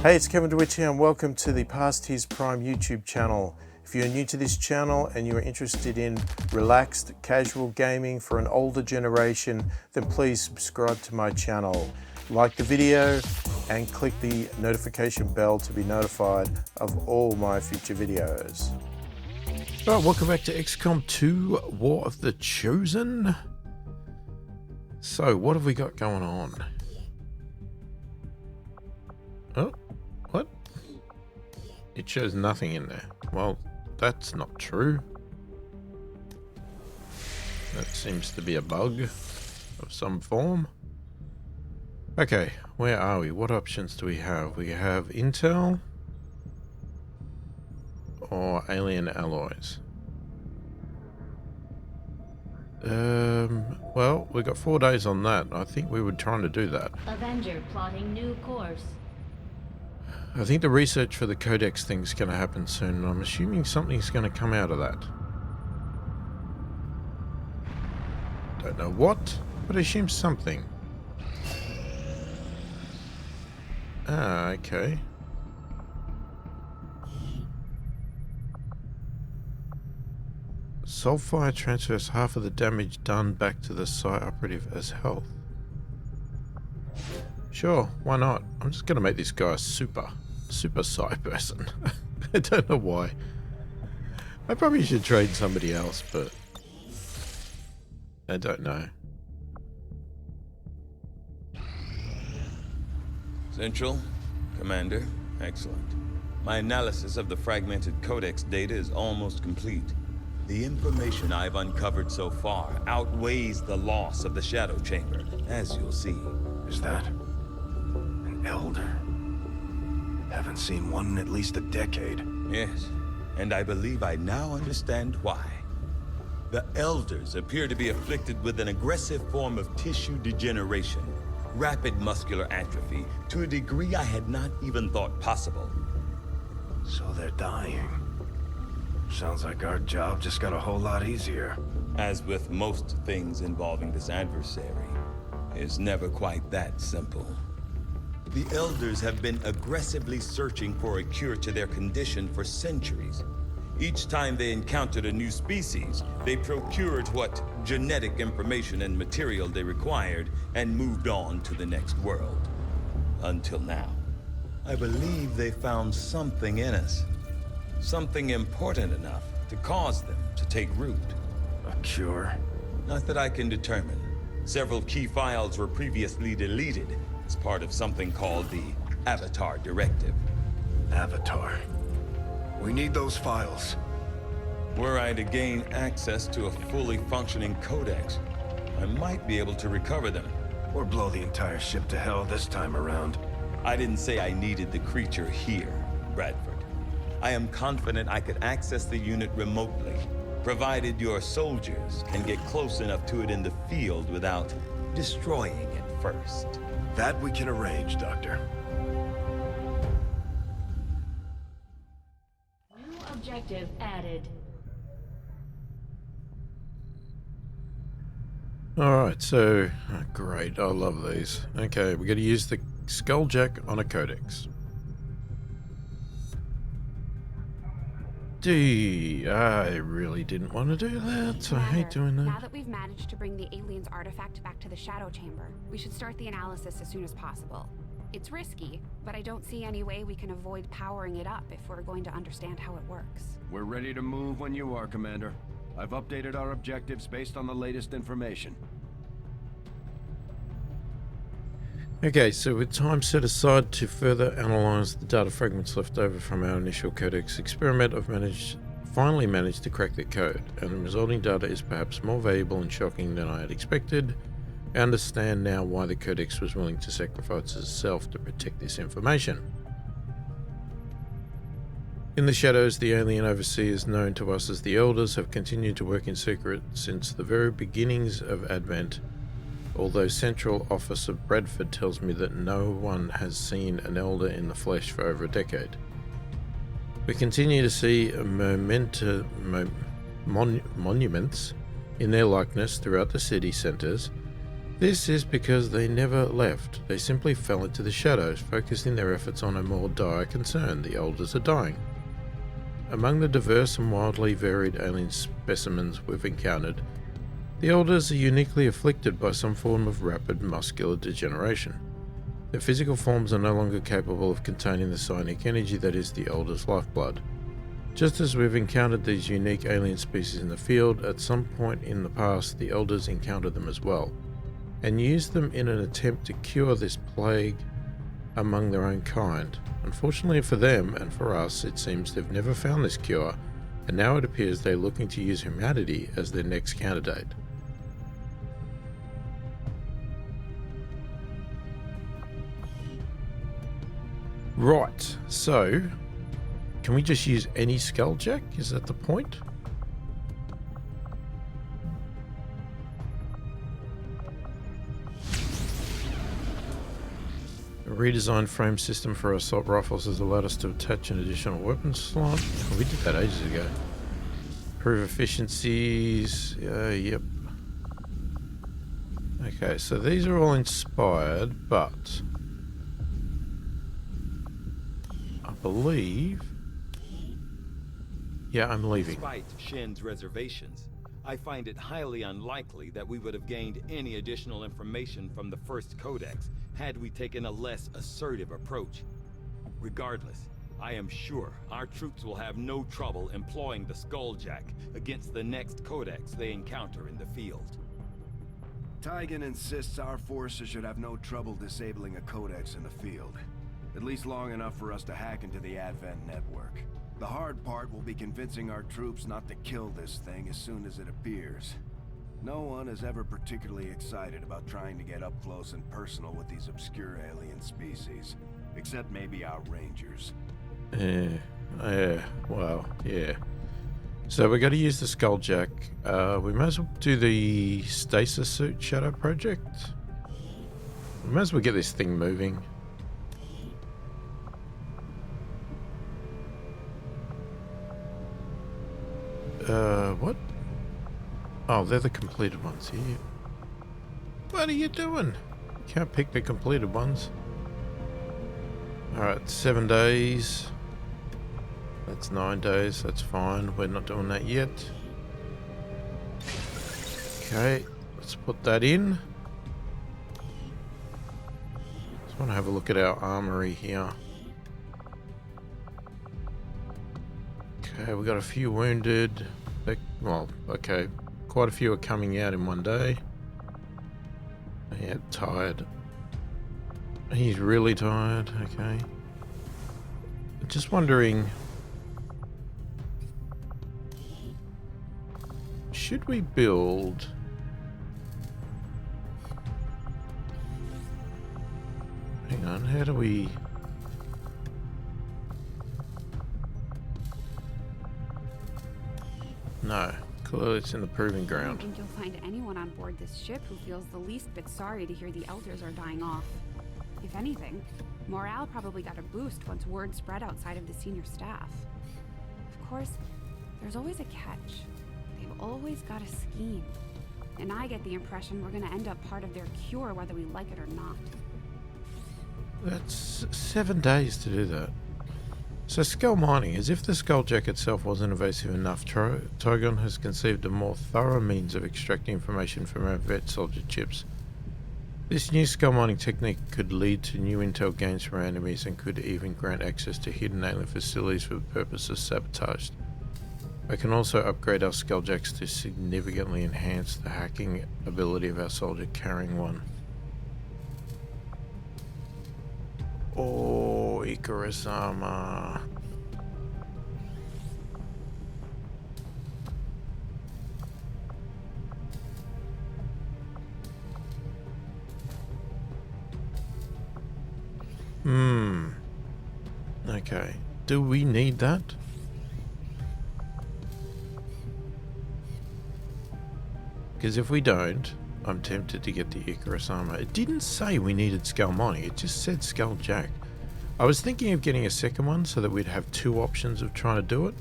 Hey, it's Kevin DeWitt here and welcome to the pasthisprime YouTube channel. If you're new to this channel and you're interested in relaxed, casual gaming for an older generation, then please subscribe to my channel. Like the video and click the notification bell to be notified of all my future videos. All right, welcome back to XCOM 2 War of the Chosen. So, what have we got going on? Oh, what? It shows nothing in there. Well, that's not true. That seems to be a bug of some form. Okay, where are we? What options do we have? We have intel or alien alloys. Well, we got 4 days on that. I think we were trying to do that. Avenger plotting new course. I think the research for the codex thing's going to happen soon. I'm assuming something's going to come out of that. Don't know what, but I assume something. Ah, okay. Soulfire transfers half of the damage done back to the site operative as health. Sure, why not? I'm just going to make this guy a super psi person. I don't know why. I probably should trade somebody else, but I don't know. Central, Commander, excellent. My analysis of the fragmented codex data is almost complete. The information I've uncovered so far outweighs the loss of the Shadow Chamber, as you'll see. Is that an elder? Haven't seen one in at least a decade. Yes, and I believe I now understand why. The Elders appear to be afflicted with an aggressive form of tissue degeneration, rapid muscular atrophy, to a degree I had not even thought possible. So they're dying. Sounds like our job just got a whole lot easier. As with most things involving this adversary, it's never quite that simple. The Elders have been aggressively searching for a cure to their condition for centuries. Each time they encountered a new species, they procured what genetic information and material they required and moved on to the next world. Until now. I believe they found something in us. Something important enough to cause them to take root. A cure? Not that I can determine. Several key files were previously deleted as part of something called the Avatar Directive. Avatar. We need those files. Were I to gain access to a fully functioning codex, I might be able to recover them. Or blow the entire ship to hell this time around. I didn't say I needed the creature here, Bradford. I am confident I could access the unit remotely, provided your soldiers can get close enough to it in the field without destroying it first. That we can arrange, Doctor. New objective added. Alright, so great, I love these. Okay, we're going to use the Skulljack on a codex. I really didn't want to do that. I hate doing that. Now that we've managed to bring the alien's artifact back to the Shadow Chamber, we should start the analysis as soon as possible. It's risky, but I don't see any way we can avoid powering it up if we're going to understand how it works. We're ready to move when you are, Commander. I've updated our objectives based on the latest information. Okay, so with time set aside to further analyze the data fragments left over from our initial codex experiment, I've finally managed to crack the code, and the resulting data is perhaps more valuable and shocking than I had expected. I understand now why the codex was willing to sacrifice itself to protect this information. In the shadows, the alien overseers known to us as the Elders have continued to work in secret since the very beginnings of Advent. Although Central Officer Bradford tells me that no one has seen an Elder in the flesh for over a decade. We continue to see monuments in their likeness throughout the city centres. This is because they never left. They simply fell into the shadows, focusing their efforts on a more dire concern: the elders are dying. Among the diverse and wildly varied alien specimens we've encountered, the elders are uniquely afflicted by some form of rapid muscular degeneration. Their physical forms are no longer capable of containing the psionic energy that is the elders' lifeblood. Just as we've encountered these unique alien species in the field, at some point in the past the elders encountered them as well, and used them in an attempt to cure this plague among their own kind. Unfortunately for them, and for us, it seems they've never found this cure, and now it appears they're looking to use humanity as their next candidate. Right, so can we just use any skulljack? Is that the point? A redesigned frame system for assault rifles has allowed us to attach an additional weapon slot. Oh, we did that ages ago. Improve efficiencies. Yep. Okay, so these are all inspired, but I believe... Yeah, I'm leaving. Despite Shin's reservations, I find it highly unlikely that we would have gained any additional information from the first codex had we taken a less assertive approach. Regardless, I am sure our troops will have no trouble employing the Skulljack against the next codex they encounter in the field. Tygan insists our forces should have no trouble disabling a codex in the field. At least long enough for us to hack into the Advent network. The hard part will be convincing our troops not to kill this thing as soon as it appears. No one is ever particularly excited about trying to get up close and personal with these obscure alien species. Except maybe our rangers. Well, yeah. So we got to use the Skulljack. We might as well do the stasis suit shadow project. We might as well get this thing moving. What? Oh, they're the completed ones here. What are you doing? You can't pick the completed ones. Alright, 7 days. That's 9 days, that's fine. We're not doing that yet. Okay, let's put that in. Just want to have a look at our armory here. Okay, we got a few wounded. Well, okay. Quite a few are coming out in one day. Yeah, tired. He's really tired, okay. Just wondering... should we build... hang on, how do we... no, clearly it's in the proving I don't ground. think you'll find anyone on board this ship who feels the least bit sorry to hear the elders are dying off. If anything, morale probably got a boost once word spread outside of the senior staff. Of course, there's always a catch. They've always got a scheme. And I get the impression we're gonna end up part of their cure whether we like it or not. That's 7 days to do that. So skull mining, as if the Skulljack itself wasn't evasive enough, Tygon has conceived a more thorough means of extracting information from our vet soldier chips. This new skull mining technique could lead to new intel gains from our enemies and could even grant access to hidden alien facilities for the purpose of sabotage. I can also upgrade our Skulljacks to significantly enhance the hacking ability of our soldier carrying one. Oh, Icarus armor. Okay. Do we need that? Because if we don't, I'm tempted to get the Icarus armor. It didn't say we needed skull mining, it just said Skulljack. I was thinking of getting a second one so that we'd have two options of trying to do it.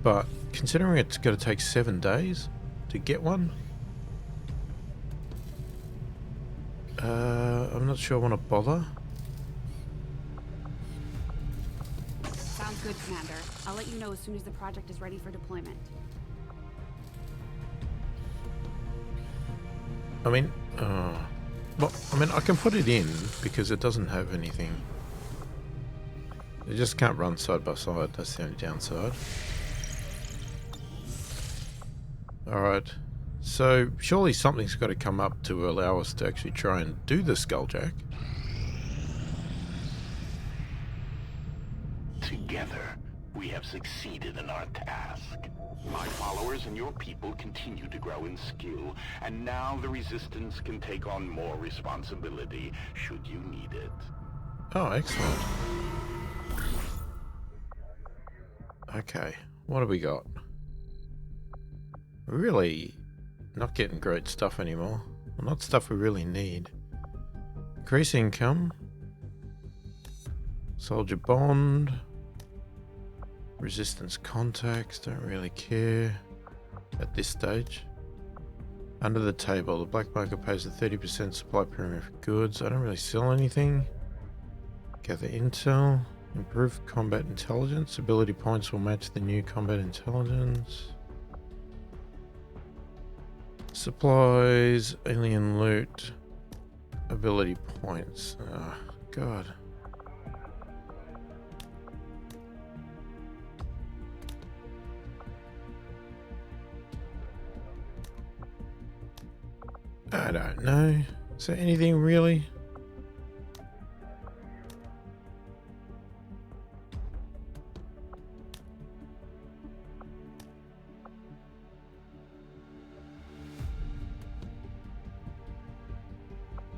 But considering it's going to take 7 days to get one, I'm not sure I want to bother. Sounds good, Commander. I'll let you know as soon as the project is ready for deployment. I mean, well, I mean, I can put it in because it doesn't have anything. It just can't run side by side. That's the only downside. Alright. So, surely something's got to come up to allow us to actually try and do the Skulljack. Together, we have succeeded in our task. My followers and your people continue to grow in skill, and now the Resistance can take on more responsibility should you need it. Oh, excellent. Okay, what have we got? Really not getting great stuff anymore. Well, not stuff we really need. Increase income. Soldier bond. Resistance contacts, don't really care at this stage. Under the table, the black market pays a 30% supply premium for goods. I don't really sell anything. Gather intel. Improve combat intelligence. Ability points will match the new combat intelligence. Supplies, alien loot, ability points. Oh, God. I don't know. Is there anything really?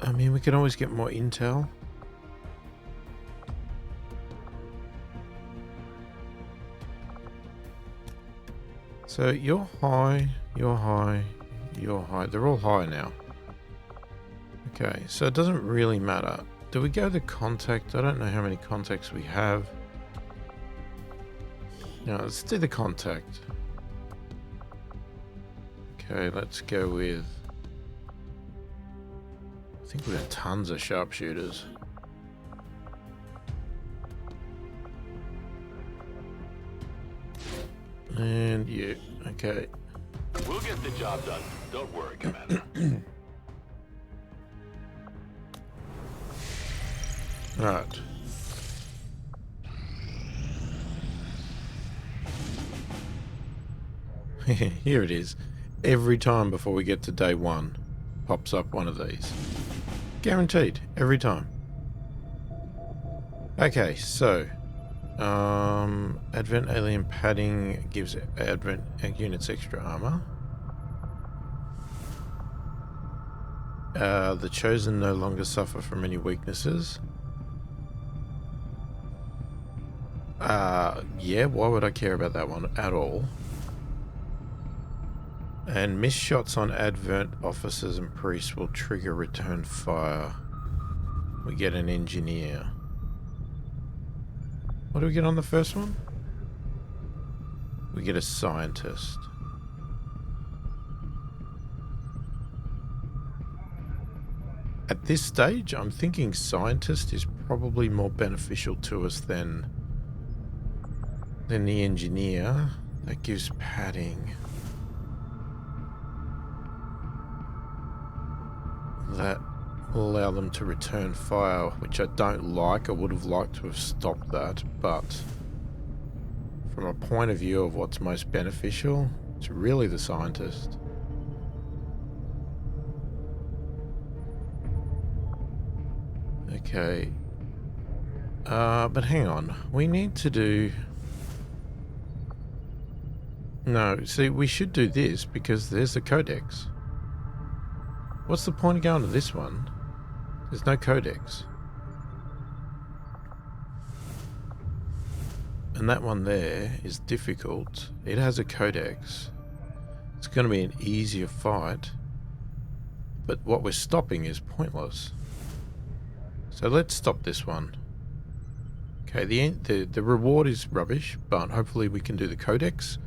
I mean, we can always get more intel. So you're high, you're high, you're high. They're all high now. Okay, so it doesn't really matter. Do we go to contact? I don't know how many contacts we have. Now, let's do the contact. Okay, let's go with... I think we have tons of sharpshooters. And you, okay. We'll get the job done. Don't worry, Commander. Alright. Here it is. Every time before we get to day one, pops up one of these. Guaranteed, every time. Okay, so Advent alien padding gives Advent units extra armor. The chosen no longer suffer from any weaknesses. Yeah, why would I care about that one at all? And missed shots on Advent officers and priests will trigger return fire. We get an engineer. What do we get on the first one? We get a scientist. At this stage, I'm thinking scientist is probably more beneficial to us than the engineer. That gives padding. That will allow them to return fire, which I don't like. I would have liked to have stopped that, but from a point of view of what's most beneficial, it's really the scientist. Okay. But hang on. We need to do... No, see, we should do this because there's the codex. What's the point of going to this one? There's no codex. And that one there is difficult. It has a codex. It's going to be an easier fight. But what we're stopping is pointless. So let's stop this one. Okay, the reward is rubbish, but hopefully we can do the codex.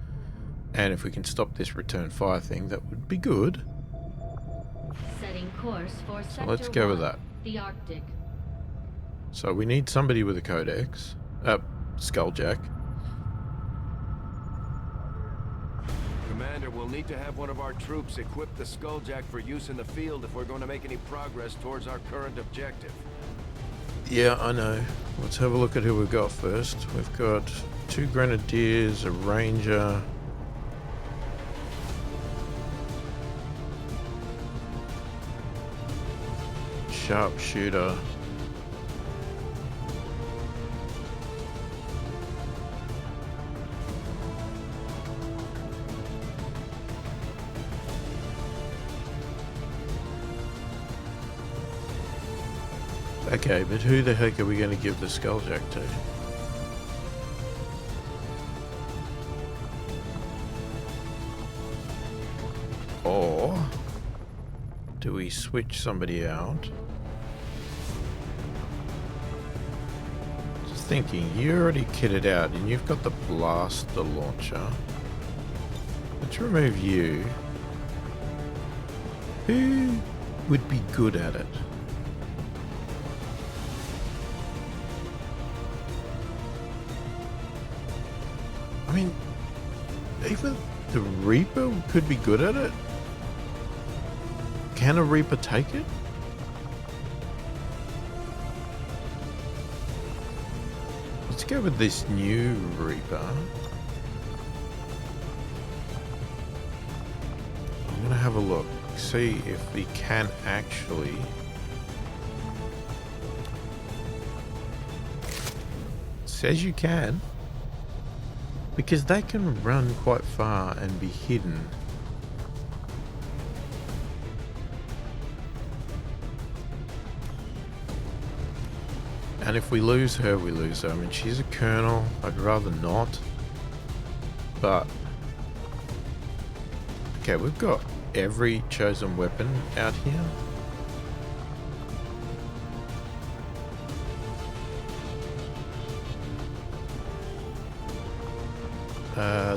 And if we can stop this return fire thing, that would be good. Setting Course for So let's Sector go with 1, that. The Arctic. So we need somebody with a codex. Skulljack. Commander, we'll need to have one of our troops equip the Skulljack for use in the field if we're going to make any progress towards our current objective. Yeah, I know. Let's have a look at who we've got first. We've got 2 grenadiers, a ranger. Sharpshooter. Okay, but who the heck are we going to give the Skulljack to? Or do we switch somebody out? Just thinking, you're already kitted out and you've got the blaster launcher. Let's remove you. Who would be good at it? I mean, even the Reaper could be good at it. Can a Reaper take it? Let's go with this new Reaper. I'm gonna have a look, see if we can actually. It says you can. Because they can run quite far and be hidden. And if we lose her, we lose her. I mean, she's a colonel. I'd rather not. But... okay, we've got every chosen weapon out here.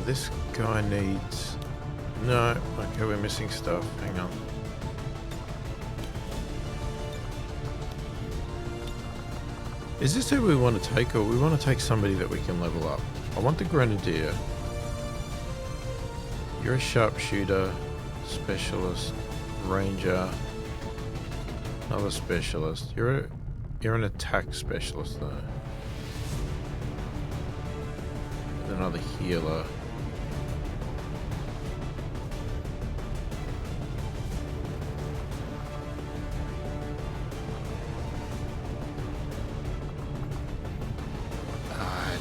This guy needs... no, okay, we're missing stuff. Hang on. Is this who we want to take, or we want to take somebody that we can level up? I want the Grenadier. You're a sharpshooter, specialist, ranger, another specialist. You're an attack specialist though. Another healer.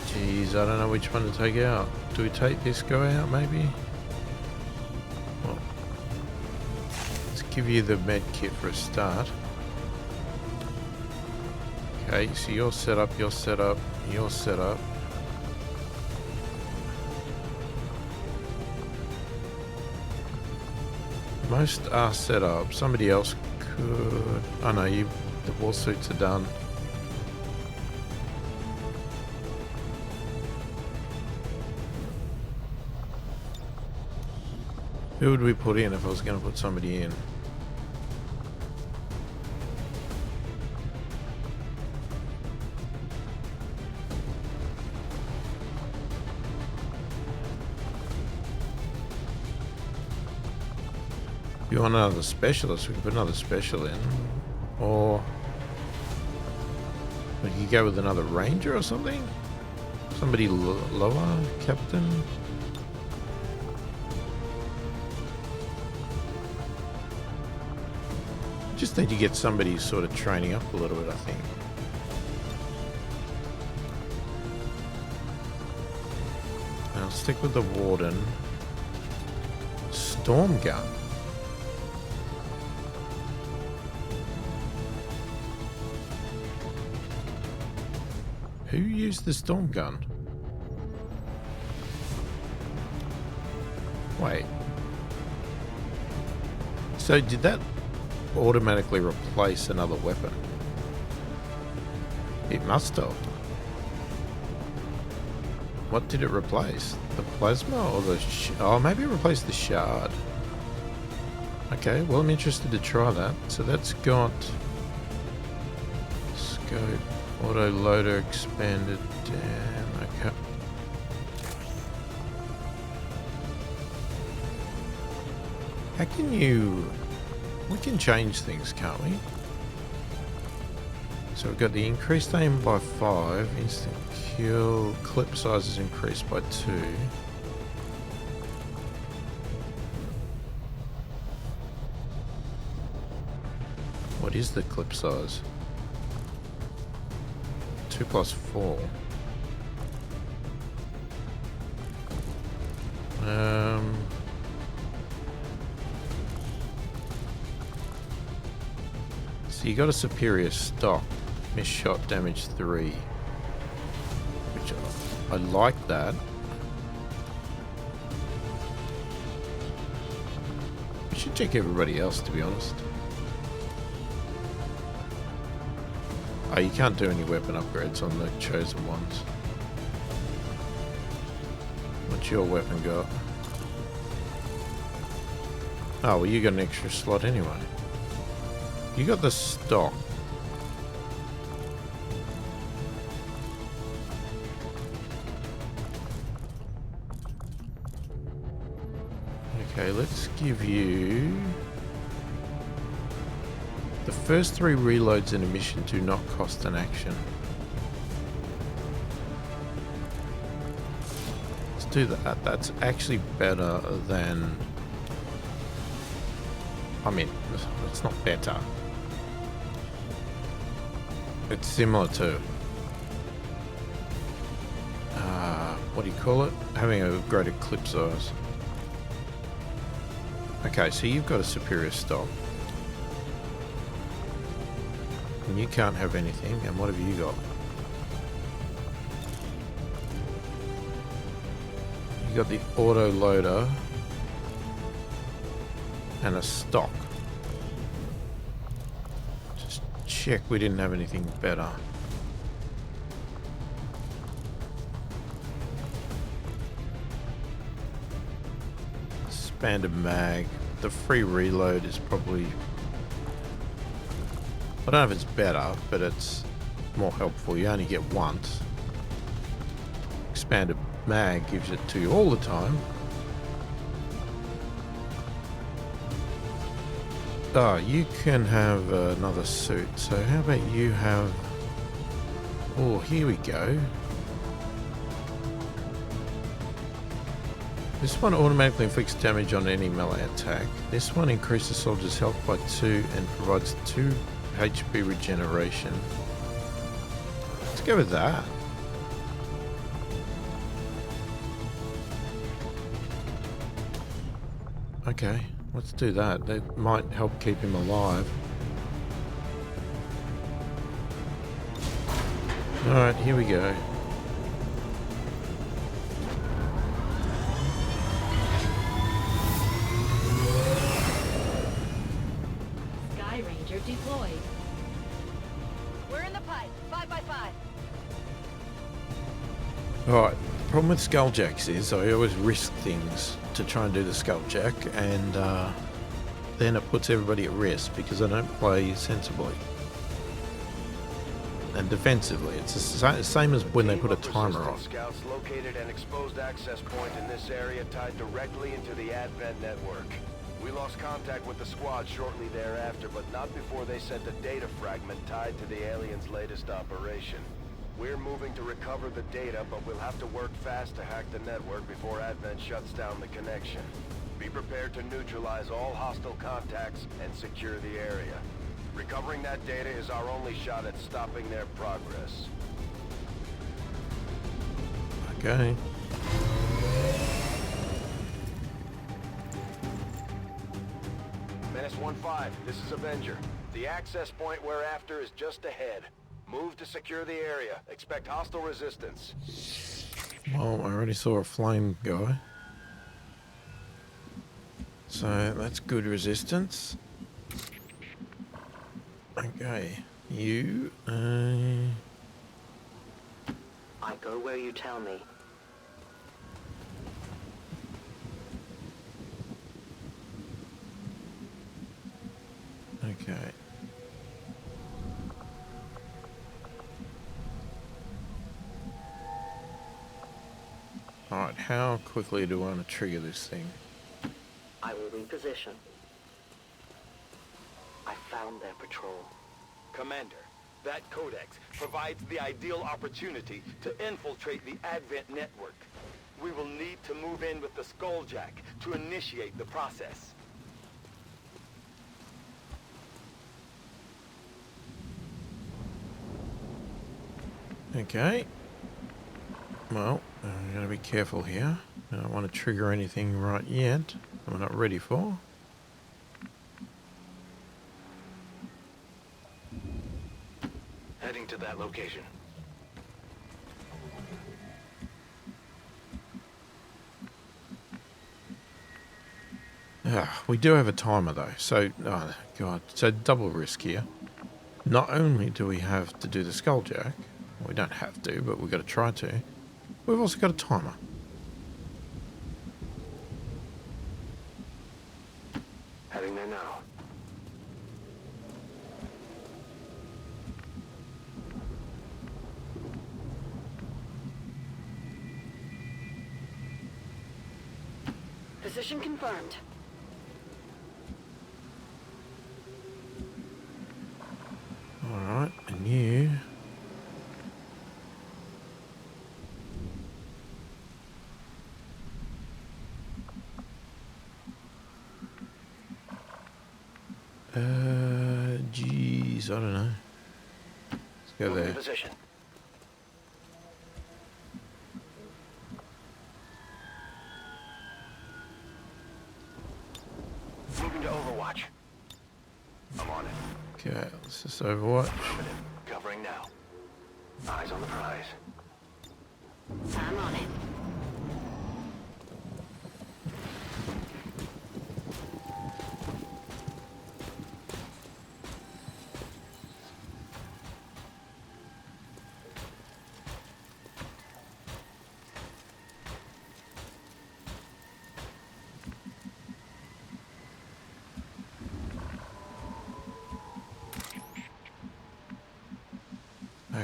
Jeez, I don't know which one to take out. Do we take this guy out, maybe? Well, let's give you the med kit for a start. Okay, so you're set up, you're set up, you're set up. Most are set up. Somebody else could... oh no, the war suits are done. Who would we put in if I was going to put somebody in? If you want another specialist, we can put another special in. Or we could go with another ranger or something? Somebody lower, captain? Just need to get somebody sort of training up a little bit, I think. I'll stick with the warden. Storm gun. Who used the storm gun? Wait. So did that automatically replace another weapon? It must have. What did it replace? The plasma or the... oh, maybe it replaced the shard. Okay, well, I'm interested to try that. So that's got scope, auto loader expanded down. Okay. How can you... We can change things, can't we? So we've got the increased aim by 5, instant kill, clip size is increased by 2. What is the clip size? 2 plus 4. So you got a superior stock. Miss shot damage 3. Which I like that. We should check everybody else, to be honest. Oh, you can't do any weapon upgrades on the chosen ones. What's your weapon got? Oh, well, you got an extra slot anyway. You got the stock. Okay, let's give you... The first 3 reloads in a mission do not cost an action. Let's do that. That's actually better than... I mean, it's not better. It's similar to... what do you call it? Having a greater clip size. Okay, so you've got a superior stock. And you can't have anything. And what have you got? You got the auto loader and a stock. Just check we didn't have anything better. Expanded mag. The free reload is probably... I don't know if it's better, but it's more helpful. You only get once. Expanded mag gives it to you all the time. Oh, you can have another suit. So how about you have... Oh, here we go. This one automatically inflicts damage on any melee attack. This one increases soldiers' health by 2 and provides 2 HP regeneration. Let's go with that. Okay, let's do that. That might help keep him alive. Alright, here we go. Deployed. We're in the pipe. 5x5. Alright, the problem with Skulljacks is I always risk things to try and do the Skulljack, and then it puts everybody at risk because I don't play sensibly. And defensively, it's the same as when they put a timer on. Scouts located an exposed access point in this area tied directly into the Advent network. We lost contact with the squad shortly thereafter, but not before they sent a data fragment tied to the aliens' latest operation. We're moving to recover the data, but we'll have to work fast to hack the network before Advent shuts down the connection. Be prepared to neutralize all hostile contacts and secure the area. Recovering that data is our only shot at stopping their progress. Okay. Menace 1-5, this is Avenger. The access point we're after is just ahead. Move to secure the area. Expect hostile resistance. Well, I already saw a flame guy. So that's good resistance. Okay, you... I go where you tell me. Okay. Alright, how quickly do I want to trigger this thing? I will reposition. I found their patrol. Commander, that codex provides the ideal opportunity to infiltrate the Advent network. We will need to move in with the Skulljack to initiate the process. Okay. Well, I'm going to be careful here. I don't want to trigger anything right yet that we're not ready for. Heading to that location. We do have a timer though, so, oh god, so double risk here. Not only do we have to do the Skulljack, we don't have to, but we've got to try to. We've also got a timer. Heading there now. Position confirmed. Alright, and you... geez, I don't know. Let's go there. Position. Moving to Overwatch. I'm on it. Okay, let's just Overwatch. Affirmative. Covering now. Eyes on the prize. I'm on it.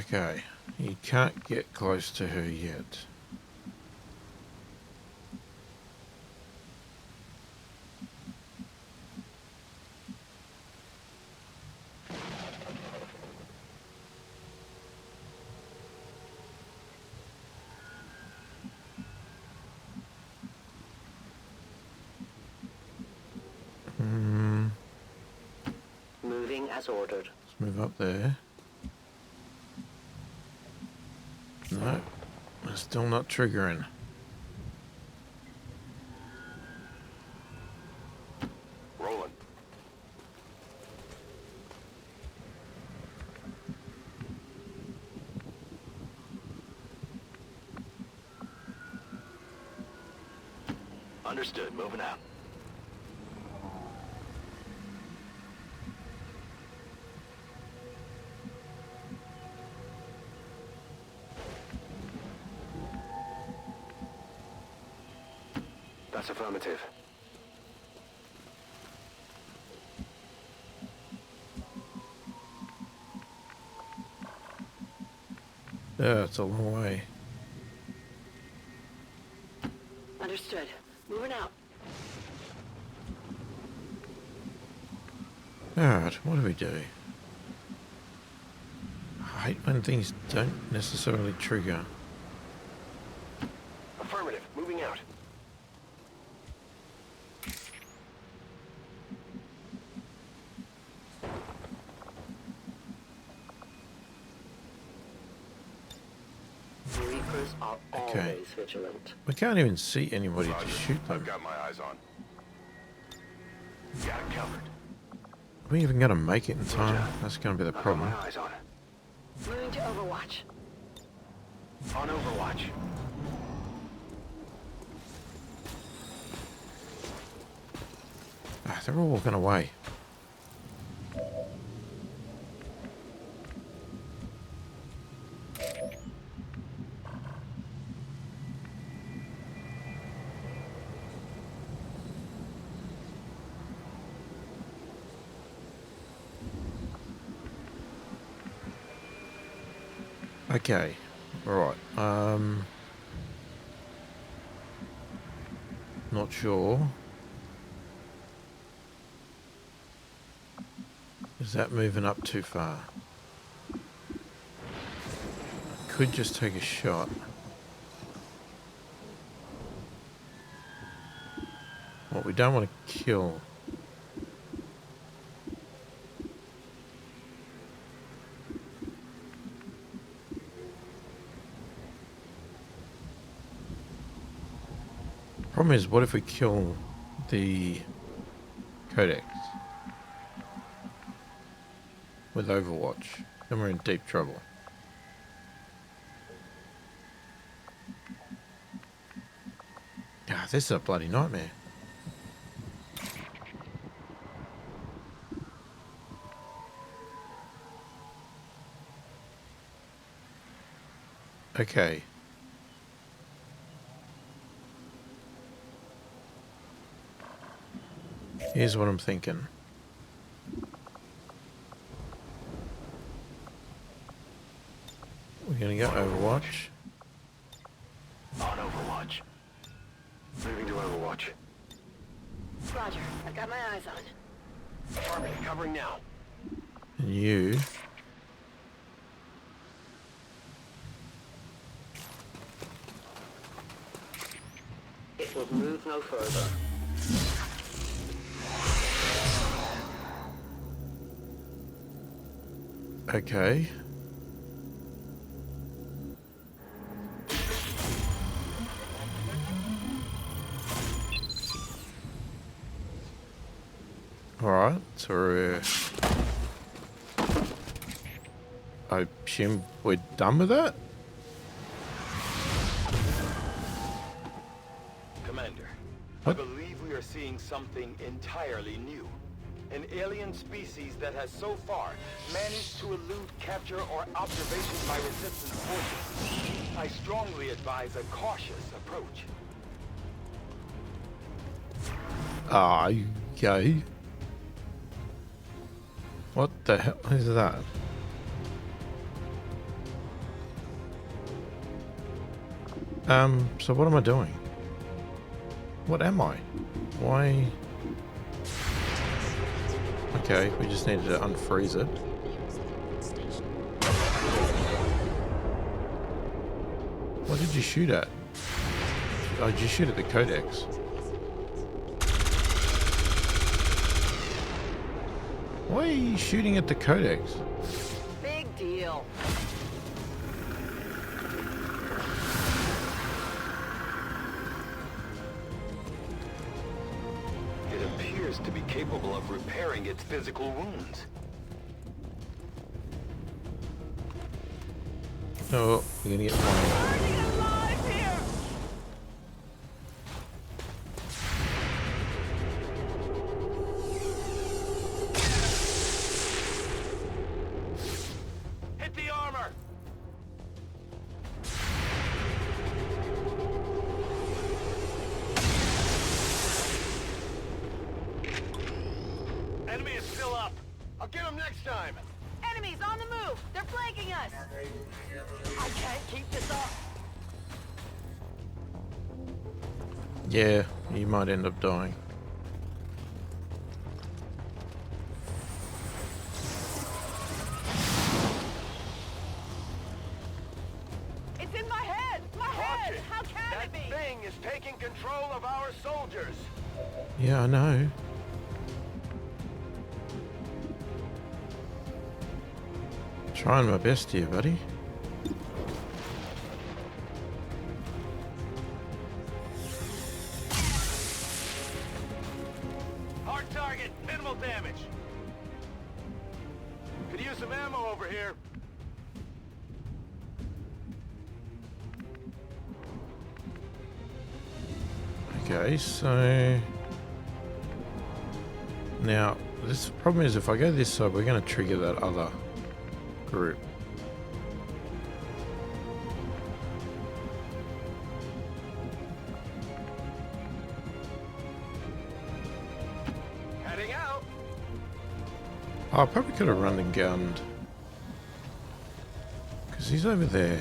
Okay, you can't get close to her yet. Moving as ordered. Let's move up there. No, we're still not triggering. Rolling. Understood. Moving out. That's affirmative. Yeah, it's a long way. Understood. Moving out. Alright, what do we do? I hate when things don't necessarily trigger. Affirmative. Moving out. Reapers are Okay. always vigilant. We can't even see anybody to shoot them. I've got my eyes on. Got it covered. Are we even going to make it in time? That's going to be the I've got problem. my eyes on. Moving to Overwatch. On Overwatch. Ah, they're all walking away. Okay, alright. Not sure. Is that moving up too far? Could just take a shot. What we don't want to kill. Problem is, what if we kill the codex with Overwatch? Then we're in deep trouble. Ah, this is a bloody nightmare. Okay. Here's what I'm thinking. We're gonna go Overwatch. On Overwatch. Moving to Overwatch. Roger. I've got my eyes on. Army, covering now. And you. It will move no further. Okay. Alright, so we're... I assume we're done with that? Commander, What? I believe we are seeing something entirely new. An alien species that has so far managed to elude capture or observation by resistance forces. I strongly advise a cautious approach. Okay. What the hell is that? So what am I doing? What am I? Why? Okay, we just needed to unfreeze it. What did you shoot at? Oh, did you shoot at the codex? Why are you shooting at the codex? Big deal. It appears to be capable of repairing its physical wounds. Oh, we're gonna get one. Burning alive here! Hit the armor! Enemy is still up. I'll get him next time. Enemies on the move! They're flanking us! I can't keep this up! Yeah, you might end up dying. It's in my head! My head! How can That it be? thing is taking control of our soldiers. Yeah, I know. Trying my best here, buddy. Hard target, minimal damage. Could use some ammo over here. Okay, so now this problem is if I go this side, we're going to trigger that other group. Heading out. Oh, I probably could have run and gunned. Because Because he's over there.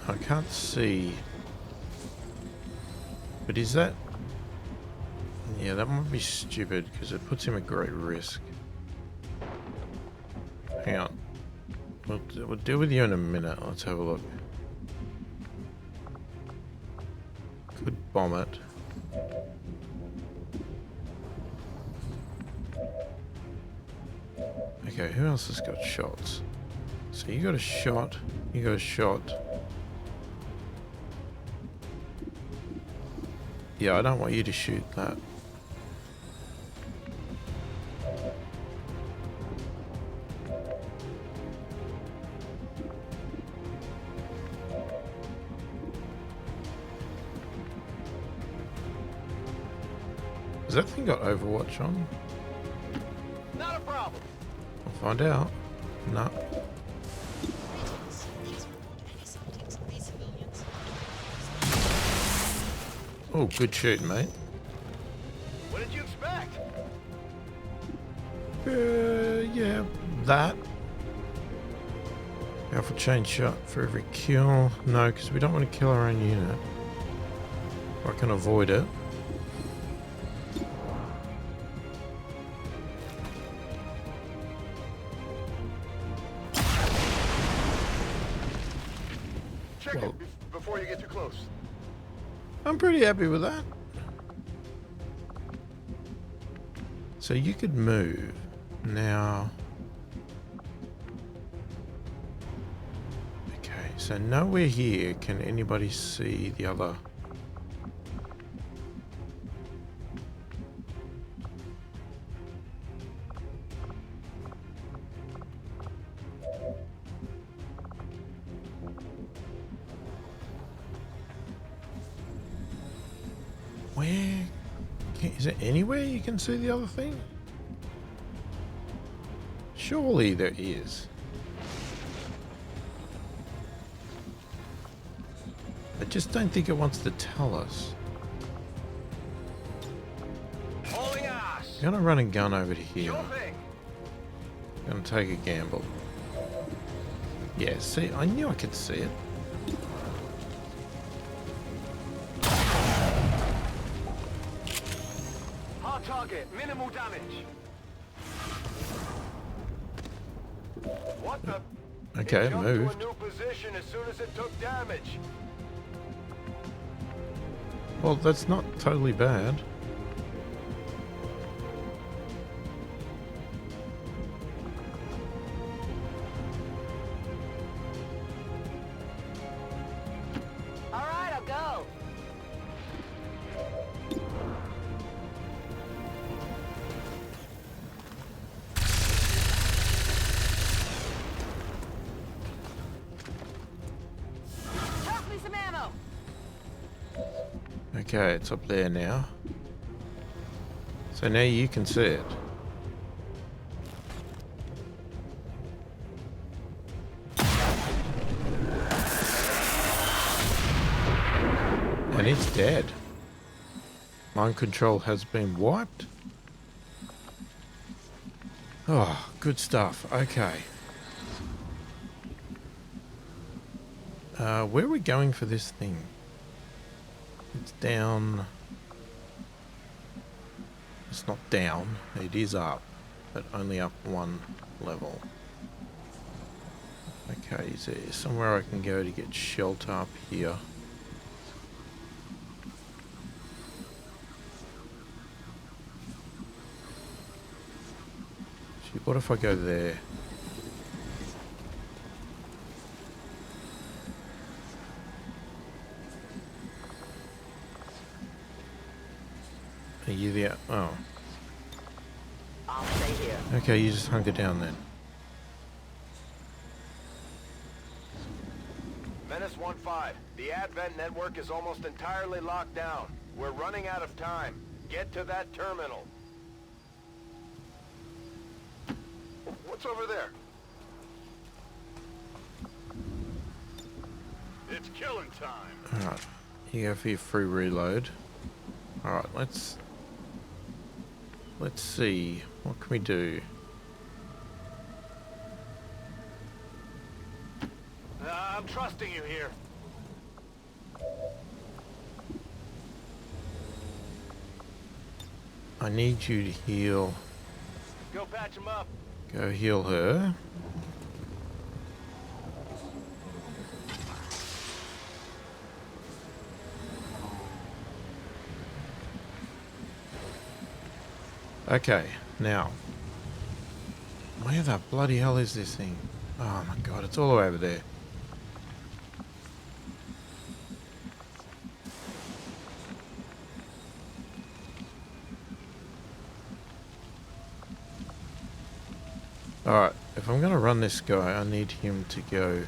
I can't see. But is that... Yeah, that might be stupid because it puts him at great risk. Hang on. We'll deal with you in a minute. Let's have a look. Could bomb it. Okay, who else has got shots? So you got a shot. You got a shot. Yeah, I don't want you to shoot that. Has that thing got Overwatch on? Not a problem. I'll find out. No. Oh, good shoot, mate. What did you expect? Yeah, that. Powerful chain shot for every kill. No, because we don't want to kill our own unit. I can avoid it. Check it before you get too close. I'm pretty happy with that. So you could move. Now... Okay, so nowhere here can anybody see the other... Where? Is there anywhere you can see the other thing? Surely there is. I just don't think it wants to tell us. Hauling ass. I'm gonna run a gun over to here. Sure thing. Gonna take a gamble. Yeah, see, I knew I could see it. Hard target, minimal damage. What the? Okay, it jumped moved. to a new position as soon as it took damage. Well, that's not totally bad. All right, I'll go. Toss me some ammo. Okay, it's up there now. So now you can see it. And it's dead. Mind control has been wiped. Oh, good stuff. Okay. Where are we going for this thing? It's down. It's not down. It is up, but only up one level. Okay, is there somewhere I can go to get shelter up here? What if I go there? Are you there? Oh. I'll stay here. Okay, you just hunker down then. Menace 1-5. The Advent network is almost entirely locked down. We're running out of time. Get to that terminal. What's over there? It's killing time. Alright, you go for your free reload. Alright, let's... let's see. What can we do? I'm trusting you here. I need you to heal. Go patch him up. Go heal her. Okay, now. Where the bloody hell is this thing? Oh my god, it's all the way over there. Alright, if I'm going to run this guy, I need him to go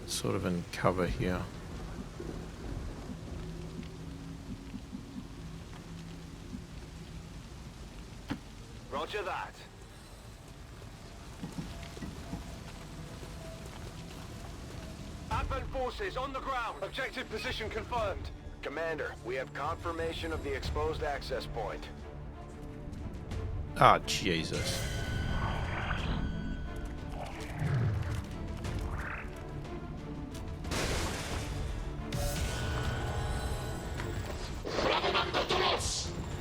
sort of in cover here. Roger that. Advent forces on the ground. Objective position confirmed. Commander, we have confirmation of the exposed access point. Ah, Jesus.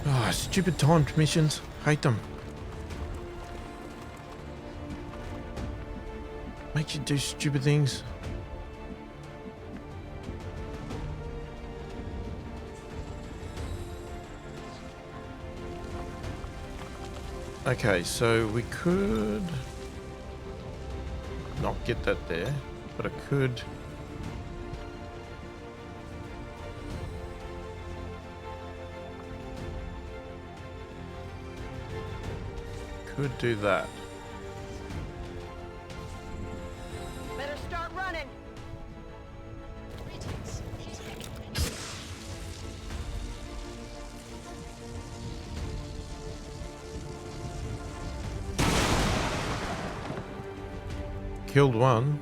Ah, stupid timed missions. Hate them. Makes you do stupid things. Okay, so we could not get that there, but I could do that. Better start running. Killed one.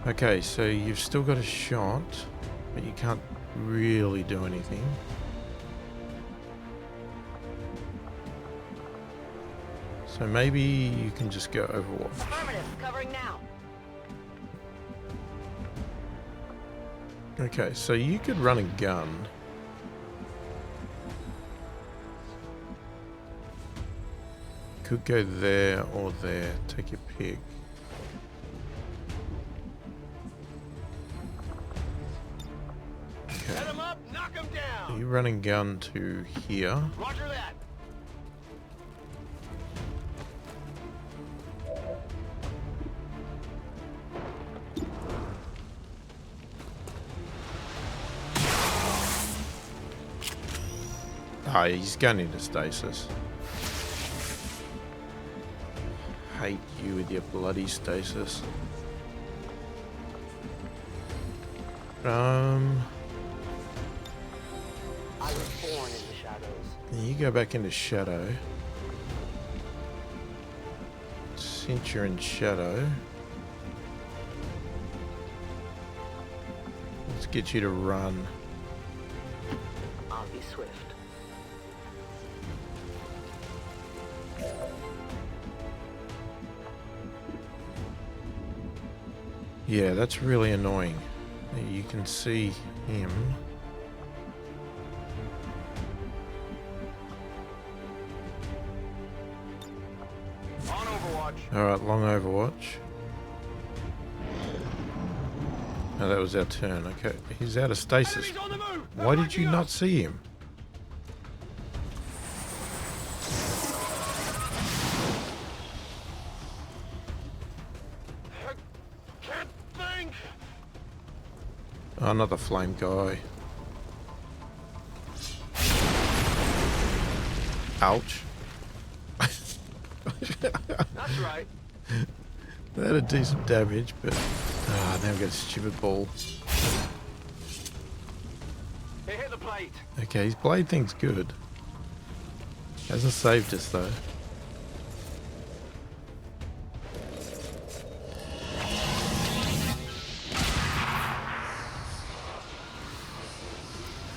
Okay, so you've still got a shot, but you can't really do anything. So maybe you can just go Overwatch. Affirmative, covering now. Okay, so you could run a gun. Could go there or there. Take your pick. Okay. Set him up, knock him down. You running gun to here. Roger that. Ah, he's going into stasis. Hate you with your bloody stasis. I was born in the shadows. You go back into shadow. Since you're in shadow, let's get you to run. I'll be swift. Yeah, that's really annoying. You can see him. On Overwatch. Alright, long Overwatch. Oh, that was our turn. Okay, he's out of stasis. Enemies on the move. Why did you not see him? Can't think. Oh, another flame guy. Ouch. That's right. That had a decent damage, but now I've got a stupid ball. Hey, hit the plate. Okay, his blade thing's good. Hasn't saved us though.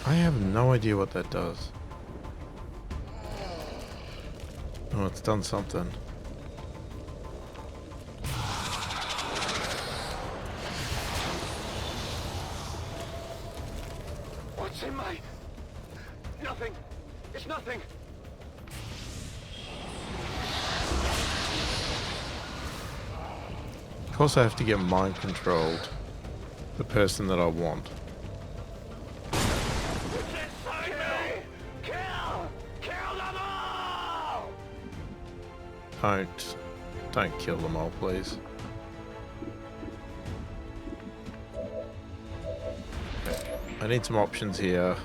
I have no idea what that does. Oh, it's done something. What's in my... Nothing. It's nothing. Of course I have to get mind controlled the person that I want. Don't kill them all, please. I need some options here.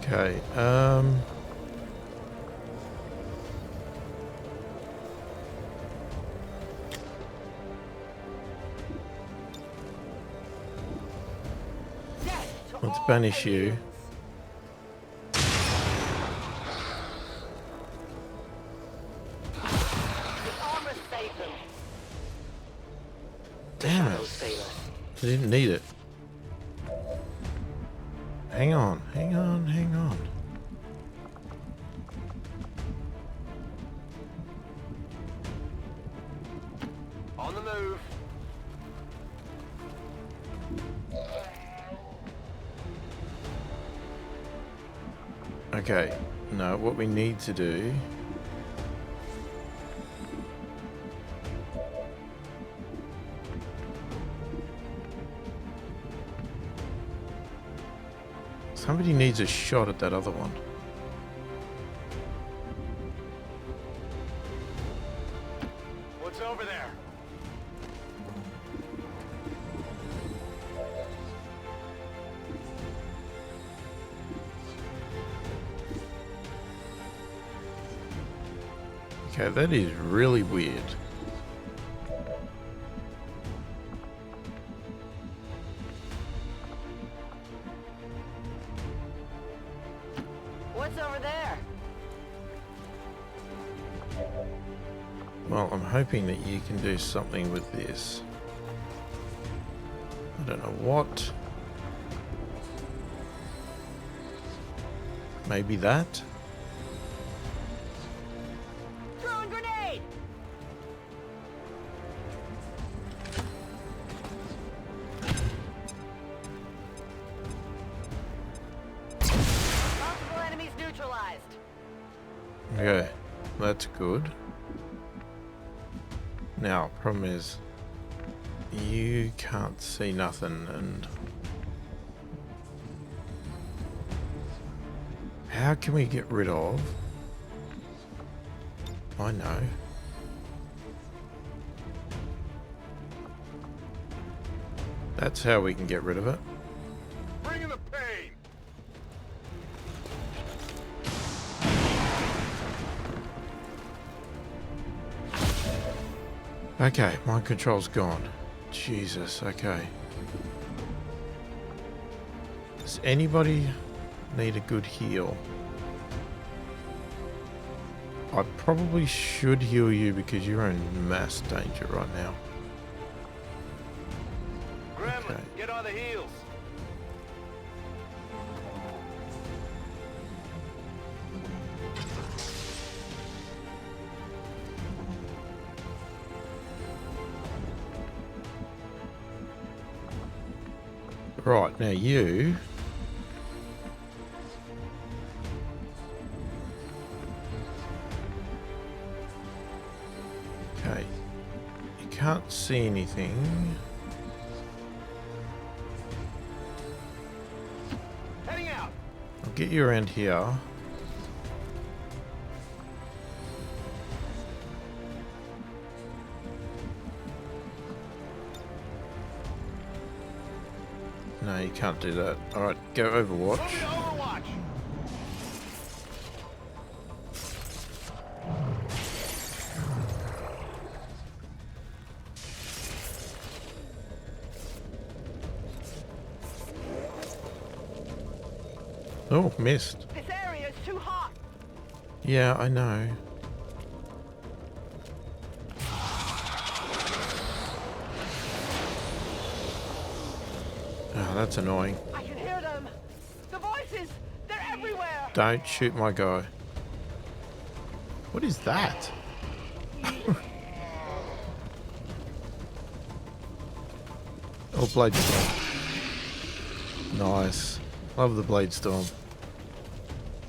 Okay, let's banish you. Damn it. I didn't need it. Hang on, hang on, hang on. On the move. Okay, no, what we need to do... Somebody needs a shot at that other one. What's over there? Okay, that is really weird. What's over there? Well, I'm hoping that you can do something with this. I don't know what. Maybe that? Throwing grenade! Multiple enemies neutralized. Okay, that's good. Now, problem is, you can't see nothing, and how can we get rid of? I know. That's how we can get rid of it. Bring in the pain. Okay, mind control's gone. Jesus, okay. Does anybody need a good heal? I probably should heal you because you're in mass danger right now. Gremlin, Okay. get on the heels. Right, now you... Okay. You can't see anything. Heading out. I'll get you around here. No, you can't do that. Alright, go Overwatch. Move to Overwatch. Oh, missed. This area is too hot. Yeah, I know. Oh, that's annoying. I can hear them. The voices, they're everywhere. Don't shoot my guy. What is that? Oh, blade storm. Nice. Love the blade storm.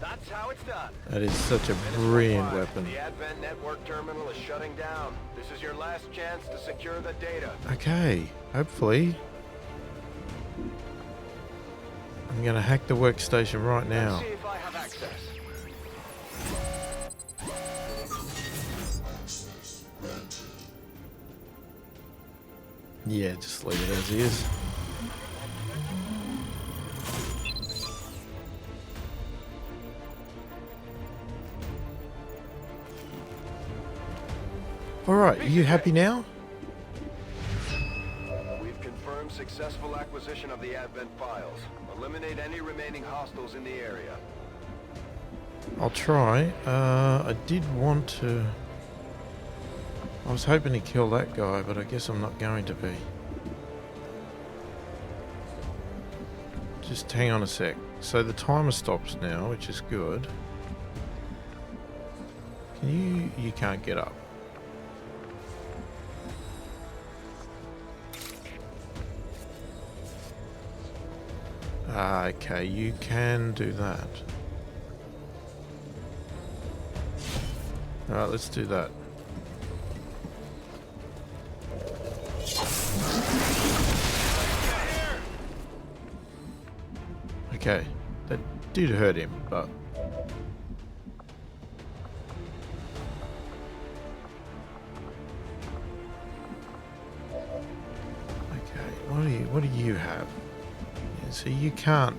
That's how it's done. That is such a brilliant weapon. The Advent network terminal is shutting down. This is your last chance to secure the data. Okay, hopefully. I'm gonna hack the workstation right now. Let's see if I have access. Yeah, just leave it as is. Alright, are you happy now? We've confirmed successful acquisition of the Advent files. Eliminate any remaining hostiles in the area. I'll try. I did want to... I was hoping to kill that guy, but I guess I'm not going to be. Just hang on a sec. So the timer stops now, which is good. Can you can't get up. Okay, you can do that. Alright, let's do that. Okay, that did hurt him, but... Okay, what do you have? Yeah, so you can't...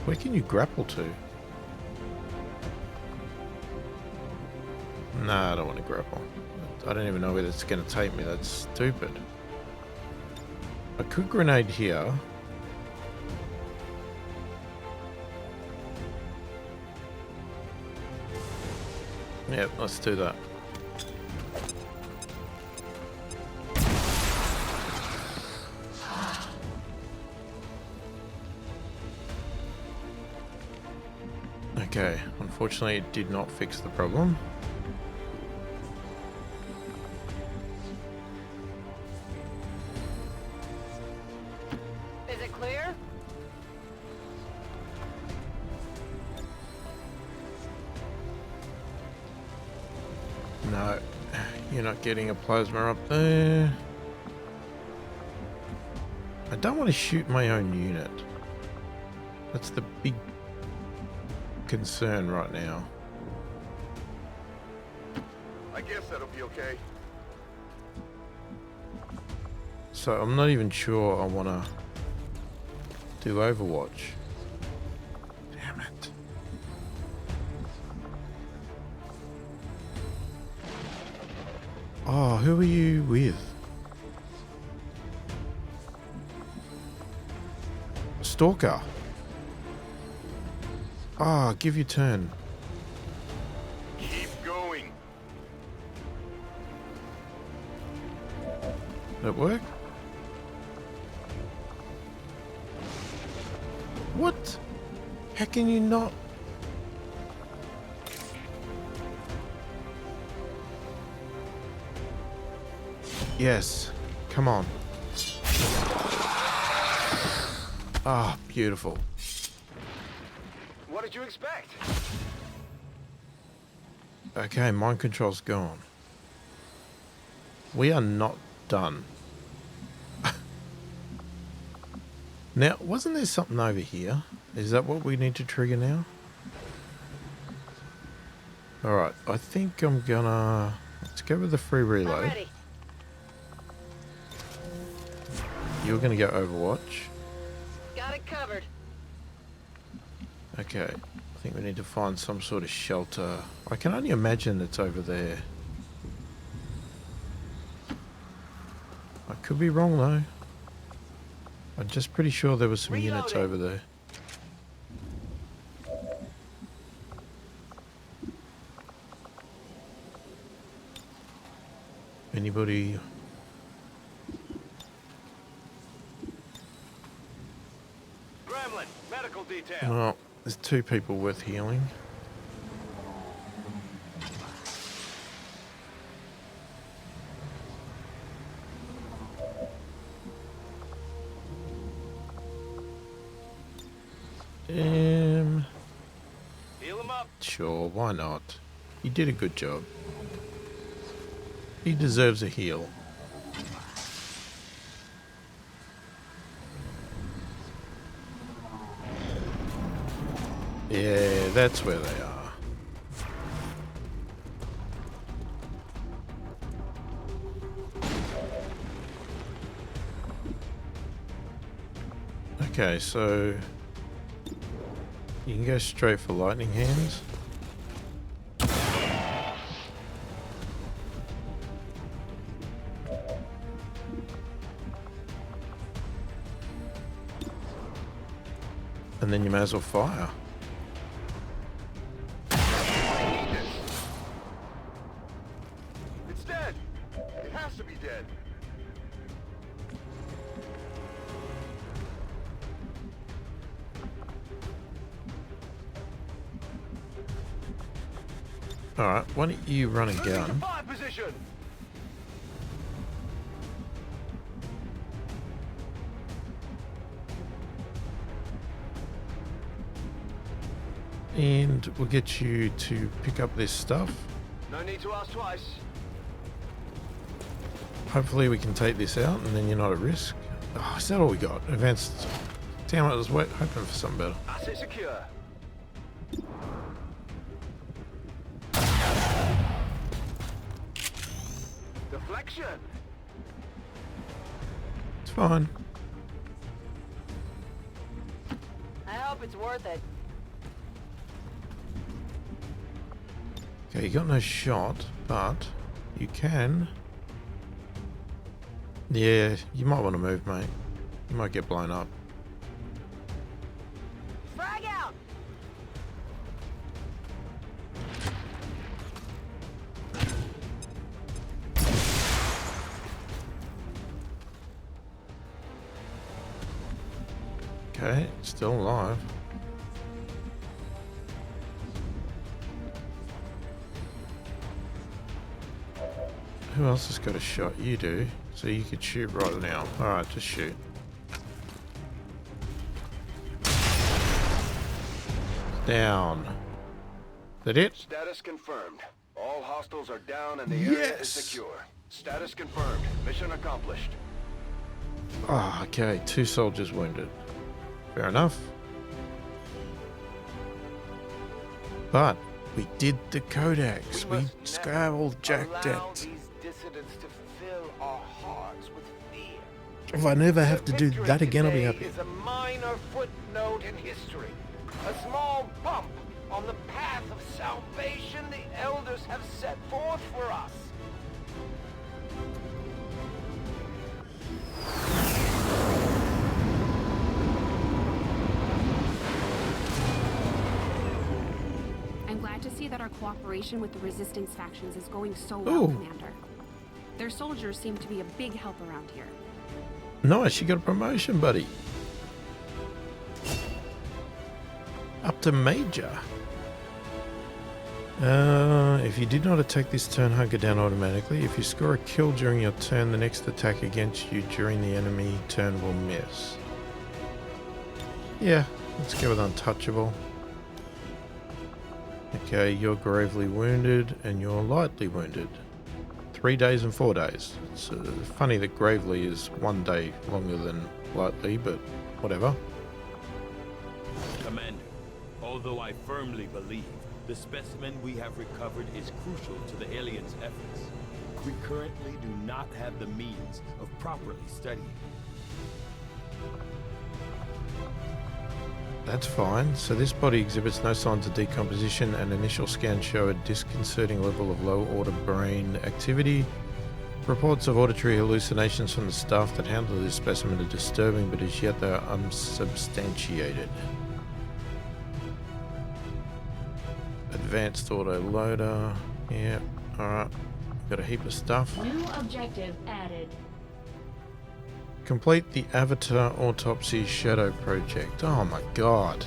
Where can you grapple to? Nah, I don't want to grapple. I don't even know where it's going to take me. That's stupid. I could grenade here. Yep, let's do that. Okay, unfortunately it did not fix the problem. Is it clear? No, you're not getting a plasma up there. I don't want to shoot my own unit. That's the big concern right now. I guess that'll be okay. So I'm not even sure I want to do Overwatch. Damn it. Oh, who are you with? Stalker. Ah, give your turn. Keep going. That work? What? How can you not? Yes. Come on. Ah, beautiful. What did you expect? Okay, mind control's gone. We are not done. Now, wasn't there something over here? Is that what we need to trigger now? Alright, I think I'm gonna... Let's go with the free reload. You're gonna go Overwatch. Got it covered. Okay, I think we need to find some sort of shelter. I can only imagine it's over there. I could be wrong though. I'm just pretty sure there were some units over there. Anybody? Gremlin, medical detail. Well, there's 2 people worth healing. Heal him up. Sure, why not? He did a good job. He deserves a heal. Yeah, that's where they are. Okay, so you can go straight for lightning hands. And then you may as well fire. It's dead. It has to be dead. Alright, why don't you run a gun? Position. And we'll get you to pick up this stuff. No need to ask twice. Hopefully we can take this out and then you're not at risk. Oh, is that all we got? Advanced. Damn it, I was hoping for something better. Asset secure. Deflection. It's fine. I hope it's worth it. Okay, you got no shot, but you can. Yeah, you might want to move, mate. You might get blown up. Frag out! Okay, still alive. Who else has got a shot? You do. So you could shoot right now. Alright, just shoot. Down. Is that it? Status confirmed. All hostiles are down and the area is secure. Status confirmed. Mission accomplished. Ah, okay. 2 soldiers wounded. Fair enough. But we did the codex. We scrabbled jacked it. Dissidents to fill our hearts with fear. If I never have to do that again, I'll be happy. Is a minor footnote in history, a small bump on the path of salvation the elders have set forth for us. I'm glad to see that our cooperation with the Resistance factions is going so well, Commander. Their soldiers seem to be a big help around here. Nice, you got a promotion, buddy. Up to Major. If you did not attack this turn, hunker down automatically. If you score a kill during your turn, the next attack against you during the enemy turn will miss. Yeah, let's go with untouchable. Okay, you're gravely wounded and you're lightly wounded. 3 days and 4 days. It's funny that gravely is 1 day longer than lightly, but whatever. Commander, although I firmly believe the specimen we have recovered is crucial to the aliens' efforts, we currently do not have the means of properly studying it. That's fine. So this body exhibits no signs of decomposition and initial scans show a disconcerting level of low order brain activity. Reports of auditory hallucinations from the staff that handle this specimen are disturbing, but as yet they are unsubstantiated. Advanced auto loader. Yeah, alright. Got a heap of stuff. New objective added. Complete the Avatar Autopsy Shadow Project. Oh my god.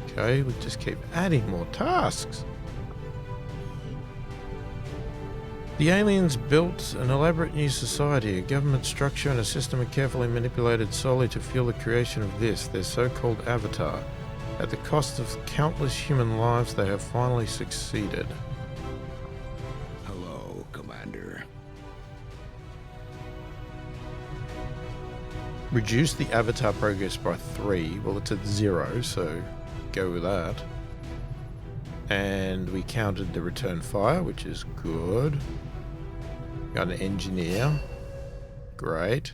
Okay, we just keep adding more tasks. The aliens built an elaborate new society. A government structure and a system are carefully manipulated solely to fuel the creation of this, their so-called Avatar. At the cost of countless human lives, they have finally succeeded. Hello, Commander. Reduce the Avatar progress by 3. Well, it's at 0, so go with that. And we counted the return fire, which is good. Got an engineer. Great.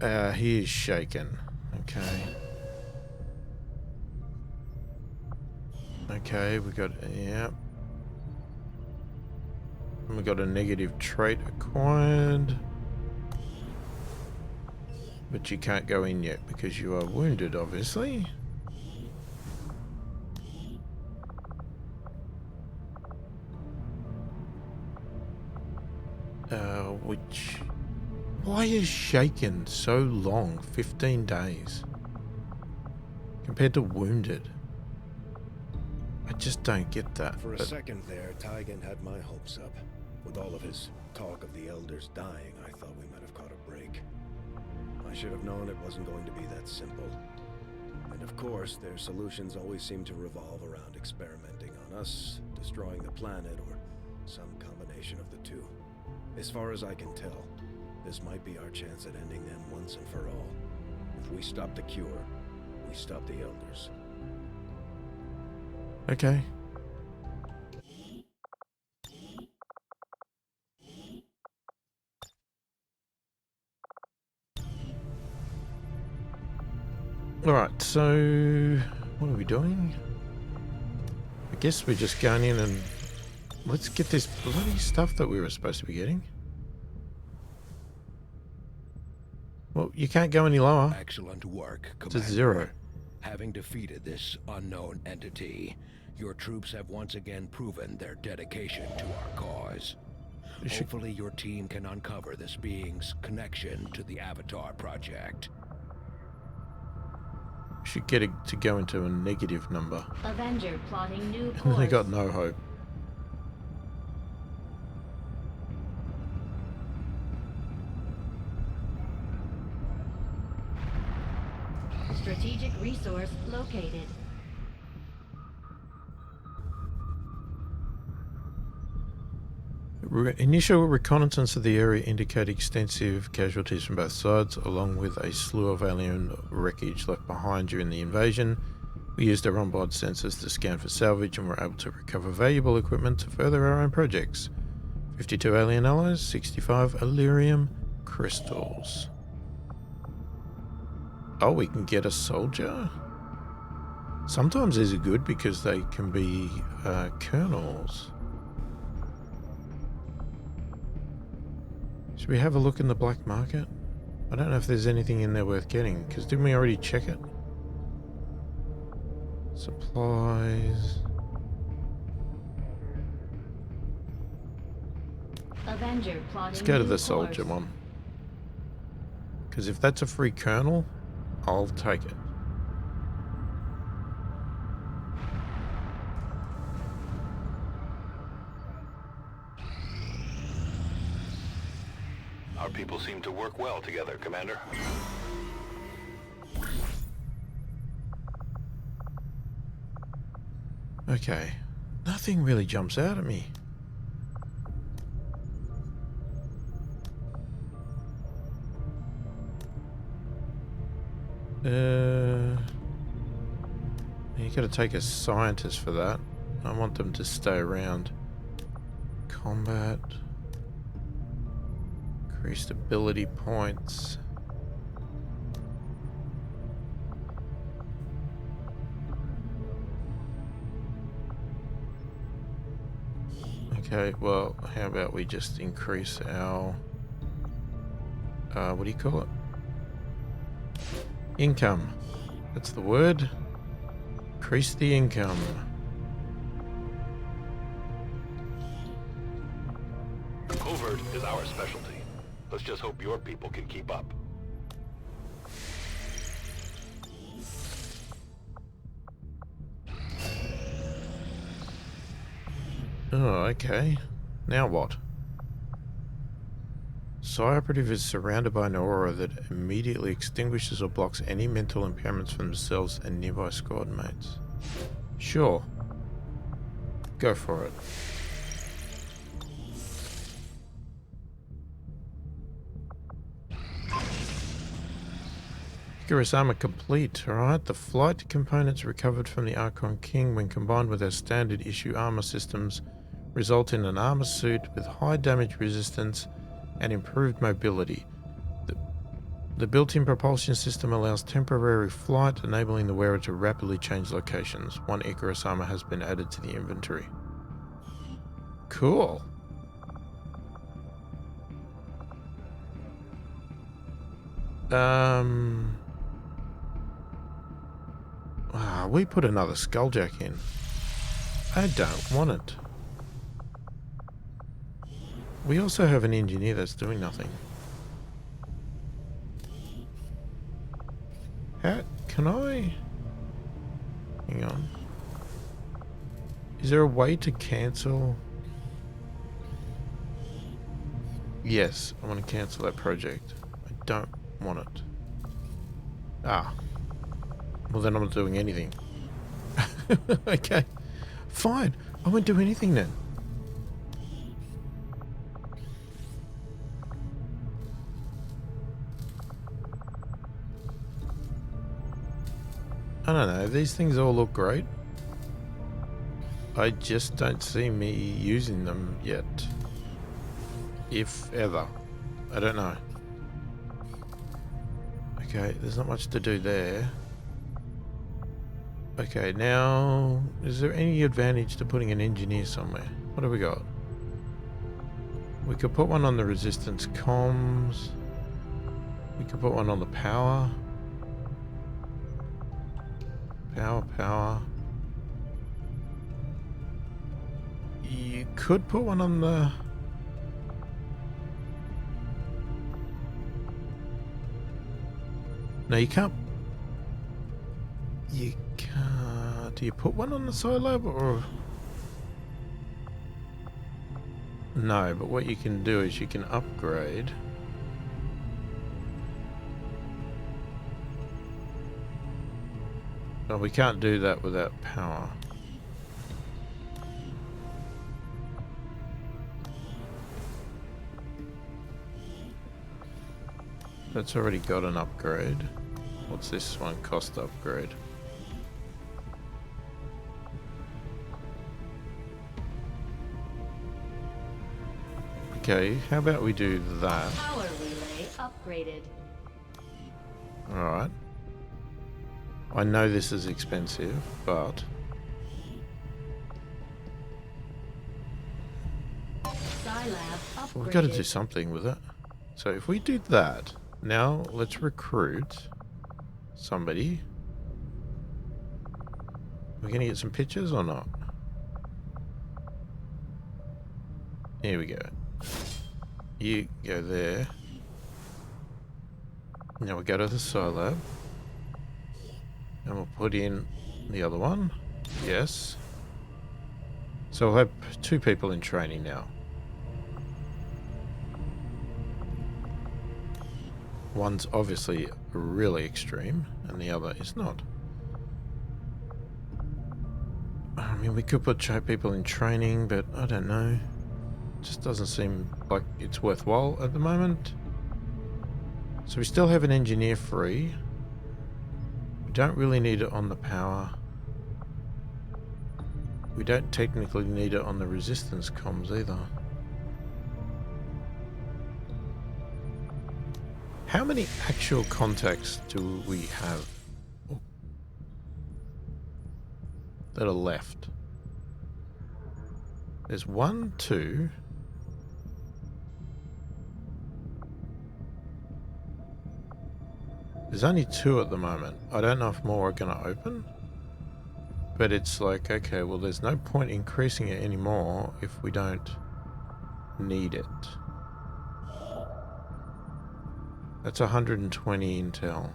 He is shaken. Okay. Okay, we got, yeah. We got a negative trait acquired. But you can't go in yet because you are wounded, obviously. Why is shaken so long? 15 days. Compared to wounded. I just don't get that. For a second there, Tygan had my hopes up. With all of his talk of the elders dying, I thought we might have caught a break. I should have known it wasn't going to be that simple. And of course, their solutions always seem to revolve around experimenting on us, destroying the planet, or some combination of the two. As far as I can tell, this might be our chance at ending them once and for all. If we stop the cure, we stop the elders. Okay. Alright, so what are we doing? I guess we're just going in and let's get this bloody stuff that we were supposed to be getting. Well, you can't go any lower. Excellent work, It's Commander. a 0. Having defeated this unknown entity, your troops have once again proven their dedication to our cause. Hopefully your team can uncover this being's connection to the Avatar project. Should get it to go into a negative number. Avenger plotting new And course. they got no hope. Strategic resource located. Initial reconnaissance of the area indicated extensive casualties from both sides, along with a slew of alien wreckage left behind during the invasion. We used our onboard sensors to scan for salvage and were able to recover valuable equipment to further our own projects. 52 alien alloys, 65 Illyrium crystals. Oh, we can get a soldier? Sometimes these are good because they can be colonels. Should we have a look in the black market? I don't know if there's anything in there worth getting, because didn't we already check it? Supplies. Avenger plotting Let's go to new the soldier course. one. Because if that's a free colonel, I'll take it. Our people seem to work well together, Commander. Okay. Nothing really jumps out at me. You gotta take a scientist for that. I want them to stay around. Combat. Increased ability points. Okay, well, how about we just increase our... what do you call it? Income. That's the word. Increase the income. Covert is our specialty. Let's just hope your people can keep up. Oh, okay. Now what? Psi Operative is surrounded by an aura that immediately extinguishes or blocks any mental impairments from themselves and nearby squad mates. Sure. Go for it. Icarus armor complete. Alright, the flight components recovered from the Archon King when combined with our standard issue armor systems result in an armor suit with high damage resistance and improved mobility. The built-in propulsion system allows temporary flight, enabling the wearer to rapidly change locations. One Icarus armor has been added to the inventory. Cool. We put another skulljack in. I don't want it. We also have an engineer that's doing nothing. How can I? Hang on. Is there a way to cancel? Yes, I want to cancel that project. I don't want it. Ah. Well, then I'm not doing anything. Okay. Fine. I won't do anything then. I don't know. These things all look great. I just don't see me using them yet. If ever. I don't know. Okay, there's not much to do there. Okay, now, is there any advantage to putting an engineer somewhere? What have we got? We could put one on the resistance comms. We could put one on the power. Power. You could put one on the... No, you can't. You can't. Do you put one on the Scilab or? No, but what you can do is you can upgrade. No, we can't do that without power. That's already got an upgrade. What's this one? Cost upgrade. Okay, how about we do that? Power relay upgraded. Alright. I know this is expensive, but... we've got to do something with it. So if we do that, now let's recruit somebody. We're going to get some pictures or not? Here we go. You go there. Now we go to the Scilab. And we'll put in the other one. Yes. So we'll have 2 people in training now. One's obviously really extreme, and the other is not. I mean, we could put people in training, but I don't know. Just doesn't seem like it's worthwhile at the moment. So we still have an engineer free. We don't really need it on the power. We don't technically need it on the resistance comms either. How many actual contacts do we have that are left? There's 1, 2. There's only 2 at the moment. I don't know if more are going to open. But it's like, okay, well, there's no point increasing it anymore if we don't need it. That's 120 intel.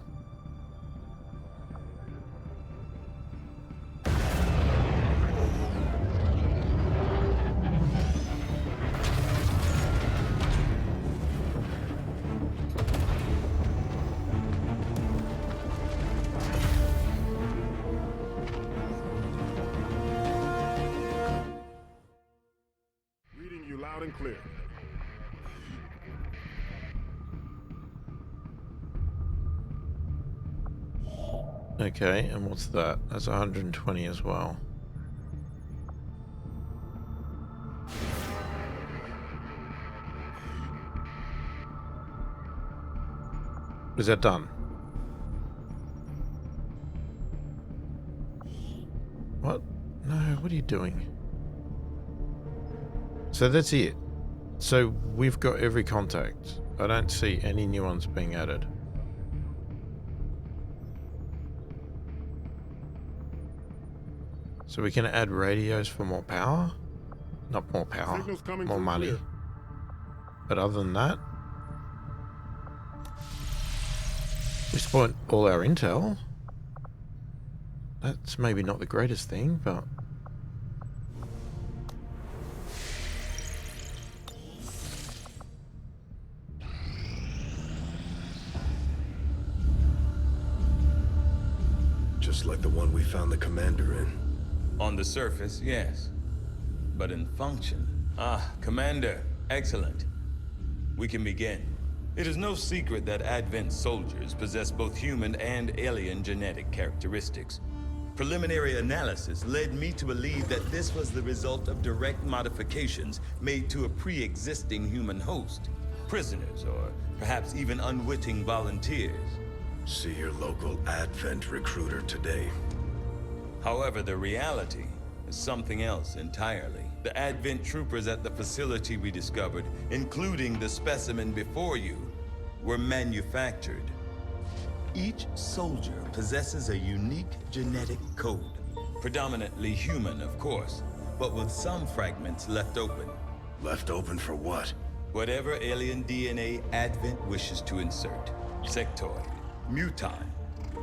Reading you loud and clear. Okay, and what's that? That's 120 as well. Is that done? What? No, what are you doing? So that's it. So we've got every contact. I don't see any new ones being added. So we can add radios for more power? Not more power, more money. Clear. But other than that, we spent all our intel. That's maybe not the greatest thing, but... Just like the one we found the commander in. On the surface, yes. But in function... Ah, Commander, excellent. We can begin. It is no secret that Advent soldiers possess both human and alien genetic characteristics. Preliminary analysis led me to believe that this was the result of direct modifications made to a pre-existing human host. Prisoners, or perhaps even unwitting volunteers. See your local Advent recruiter today. However, the reality is something else entirely. The Advent troopers at the facility we discovered, including the specimen before you, were manufactured. Each soldier possesses a unique genetic code. Predominantly human, of course, but with some fragments left open. Left open for what? Whatever alien DNA Advent wishes to insert. Sectoid, mutant,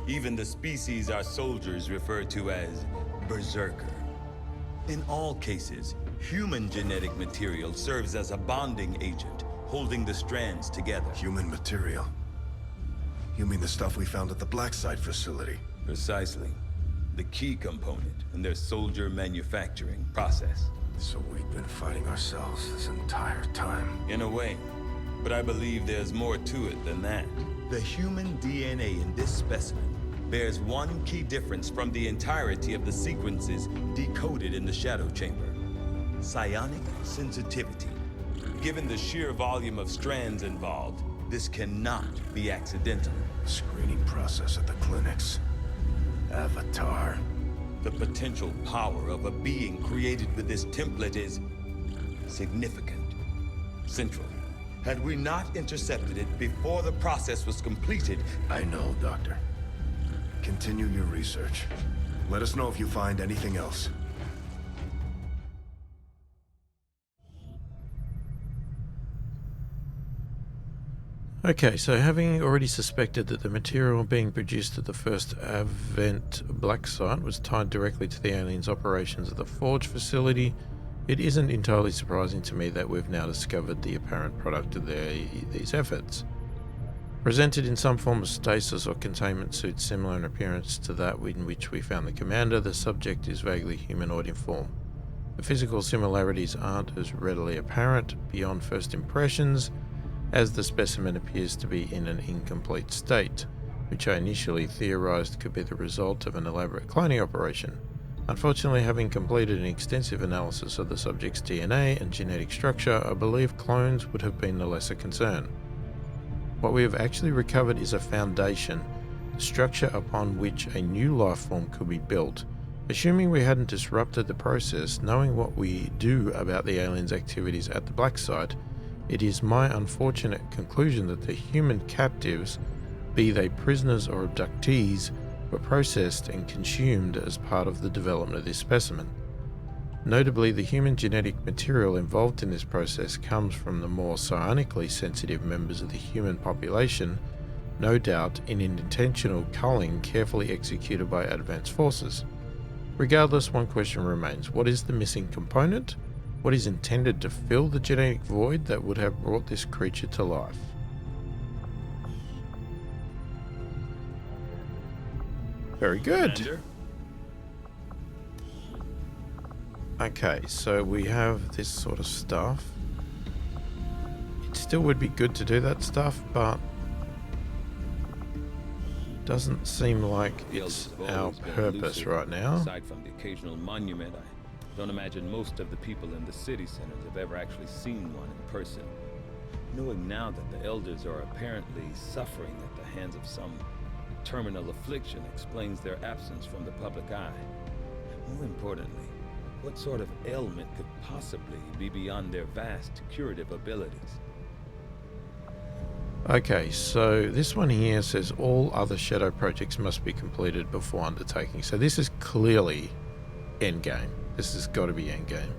even the species our soldiers refer to as berserker. In all cases, human genetic material serves as a bonding agent, holding the strands together. Human material? You mean the stuff we found at the Blacksite facility? Precisely. The key component in their soldier manufacturing process. So we've been fighting ourselves this entire time. In a way. But I believe there's more to it than that. The human DNA in this specimen bears one key difference from the entirety of the sequences decoded in the shadow chamber. Psionic sensitivity. Given the sheer volume of strands involved, this cannot be accidental. Screening process at the clinics. Avatar. The potential power of a being created with this template is significant, central. Had we not intercepted it before the process was completed... I know, Doctor. Continue your research. Let us know if you find anything else. Okay, so having already suspected that the material being produced at the first Advent Black Site was tied directly to the aliens' operations at the Forge facility, it isn't entirely surprising to me that we've now discovered the apparent product of these efforts. Presented in some form of stasis or containment suit similar in appearance to that in which we found the commander, the subject is vaguely humanoid in form. The physical similarities aren't as readily apparent beyond first impressions, as the specimen appears to be in an incomplete state, which I initially theorized could be the result of an elaborate cloning operation. Unfortunately, having completed an extensive analysis of the subject's DNA and genetic structure, I believe clones would have been the lesser concern. What we have actually recovered is a foundation, the structure upon which a new life form could be built, Assuming we hadn't disrupted the process, knowing what we do about the aliens' activities at the black site, it is my unfortunate conclusion that the human captives, be they prisoners or abductees, were processed and consumed as part of the development of this specimen. Notably, the human genetic material involved in this process comes from the more psionically sensitive members of the human population, no doubt in an intentional culling carefully executed by advanced forces. Regardless, one question remains: what is the missing component? What is intended to fill the genetic void that would have brought this creature to life? Very good. Commander? Okay, so we have this sort of stuff. It still would be good to do that stuff, but doesn't seem like it's our purpose right now. Aside from the occasional monument, I don't imagine most of the people in the city centers have ever actually seen one in person. Knowing now that the elders are apparently suffering at the hands of some terminal affliction explains their absence from the public eye. More importantly, what sort of ailment could possibly be beyond their vast curative abilities? Okay, so this one here says all other shadow projects must be completed before undertaking. So this is clearly endgame. This has got to be endgame.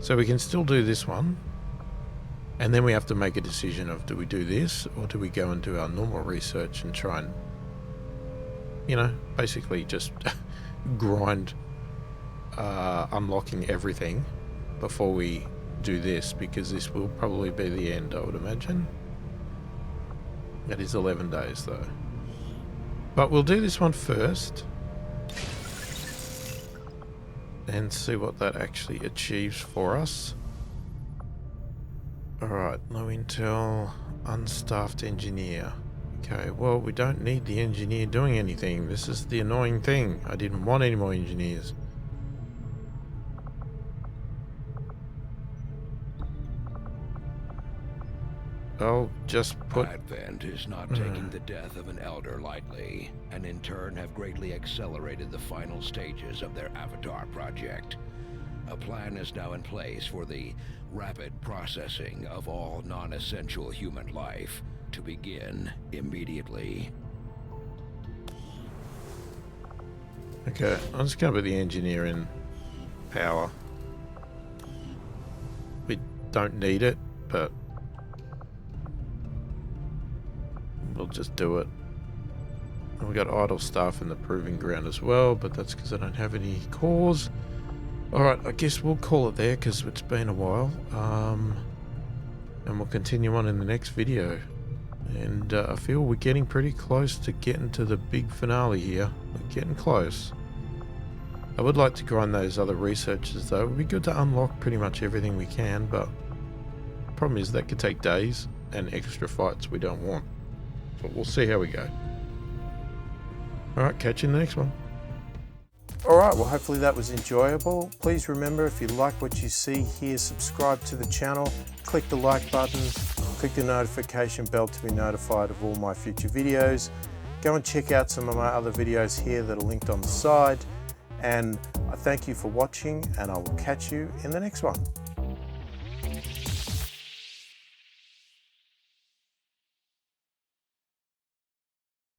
So we can still do this one. And then we have to make a decision of, do we do this or do we go and do our normal research and try and, you know, basically just grind unlocking everything before we do this, because this will probably be the end, I would imagine. That is 11 days though. But we'll do this one first and see what that actually achieves for us. Alright, low intel, unstaffed engineer. Okay, well, we don't need the engineer doing anything. This is the annoying thing. I didn't want any more engineers. I'll just put... Advent is not taking the death of an elder lightly, and in turn have greatly accelerated the final stages of their Avatar project. A plan is now in place for the rapid processing of all non-essential human life to begin immediately. Okay, I'm just going to put the engineer in power. We don't need it, but we'll just do it. And we got idle staff in the proving ground as well, but that's because I don't have any cores. Alright, I guess we'll call it there because it's been a while. And we'll continue on in the next video. And I feel we're getting pretty close to getting to the big finale here. We're getting close. I would like to grind those other researchers though. It would be good to unlock pretty much everything we can, but the problem is that could take days and extra fights we don't want. But we'll see how we go. Alright, catch you in the next one. Alright, well hopefully that was enjoyable. Please remember, if you like what you see here, subscribe to the channel, click the like button, click the notification bell to be notified of all my future videos. Go and check out some of my other videos here that are linked on the side. And I thank you for watching, and I will catch you in the next one.